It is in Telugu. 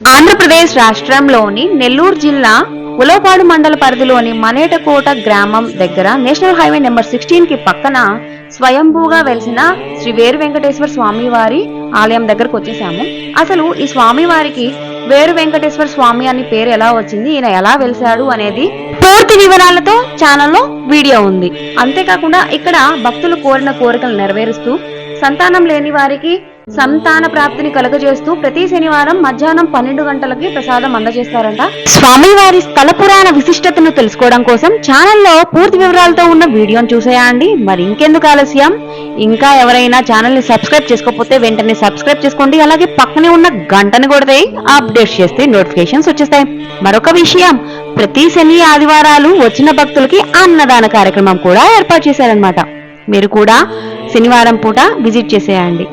ఆంధ్రప్రదేశ్ రాష్ట్రంలోని నెల్లూరు జిల్లా ఉలవపాడు మండల పరిధిలోని మనేటకోట గ్రామం దగ్గర నేషనల్ హైవే నెంబర్ 16 కి పక్కన స్వయంభూగా వెలిసిన శ్రీ వేరు వెంకటేశ్వర స్వామి వారి ఆలయం దగ్గరకు వచ్చేసాము. అసలు ఈ స్వామి వారికి వేరు వెంకటేశ్వర స్వామి అని పేరు ఎలా వచ్చింది, ఈయన ఎలా వెలిసాడు అనేది పూర్తి వివరాలతో ఛానల్లో వీడియో ఉంది. అంతేకాకుండా ఇక్కడ భక్తులు కోరిన కోరికలు నెరవేరుస్తూ సంతానం లేని వారికి సంతాన ప్రాప్తిని కలుగజేస్తూ ప్రతి శనివారం మధ్యాహ్నం 12 గంటలకి ప్రసాదం అందజేస్తారంట. స్వామివారి స్థల పురాణ విశిష్టతను తెలుసుకోవడం కోసం ఛానల్లో పూర్తి వివరాలతో ఉన్న వీడియోను చూసేయండి. మరి ఇంకెందుకు ఆలస్యం, ఇంకా ఎవరైనా ఛానల్ ని సబ్స్క్రైబ్ చేసుకోకపోతే వెంటనే సబ్స్క్రైబ్ చేసుకోండి. అలాగే పక్కనే ఉన్న గంటని కొడితే అప్డేట్ చేస్తే నోటిఫికేషన్స్ వచ్చేస్తాయి. మరొక విషయం, ప్రతి శని ఆదివారాలు వచ్చిన భక్తులకి అన్నదాన కార్యక్రమం కూడా ఏర్పాటు చేశారనమాట. మీరు కూడా శనివారం పూట విజిట్ చేసేయండి.